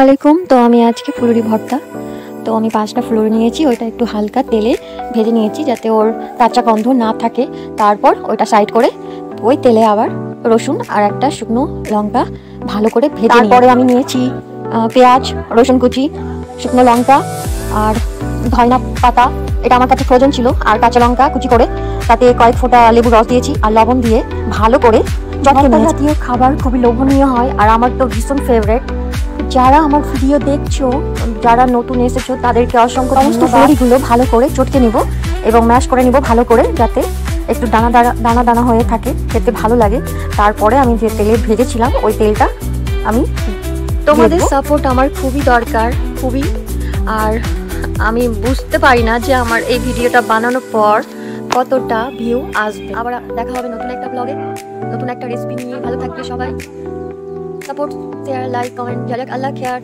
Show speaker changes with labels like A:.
A: আলাইকুম। তো আমি আজকে ফুলুরি ভর্তা, তো আমি 5টা ফুলুরি নিয়েছি, ওইটা একটু হালকা তেলে ভেজে নিয়েছি যাতে ওর কাঁচা গন্ধ না থাকে। তারপর ওইটা সাইড করে ওই তেলে আবার রসুন আর একটা শুকনো লঙ্কা ভালো করে ভেজে তারপরে আমি নিয়েছি পেঁয়াজ, রসুন কুচি, শুকনো লঙ্কা আর ধনিয়া পাতা, এটা আমার কাছে ফ্রোজেন ছিল, আর কাঁচা লঙ্কা কুচি করে তাতে কয়েক ফোঁটা লেবু রস দিয়েছি আর লবণ দিয়ে ভালো করে জাতীয় খাবার খুবই লোভনীয় হয় আর আমার তো ভীষণ ফেভারিট। যারা আমার ভিডিও দেখছো, যারা নতুন এসেছো তাদেরকে অসংখ্য সমস্ত ফুলগুলো ভালো করে চটকে নিব এবং ম্যাশ করে নিব ভালো করে, যাতে একটু দানা দানা দানা হয়ে থাকে, খেতে ভালো লাগে। তারপরে আমি যে তেলে ভেজেছিলাম ওই তেলটা আমি, তোমাদের সাপোর্ট আমার খুবই দরকার, খুবই। আর আমি বুঝতে পারি না যে আমার এই ভিডিওটা বানানোর পর কতটা ভিউ আসবে। আবার দেখা হবে নতুন একটা ব্লগে, নতুন একটা রেসিপি নিয়ে। ভালো থাকবে সবাই, সাপোর্ট, শেয়ার, লাইক, কমেন্ট। আল্লাহ খেয়ার।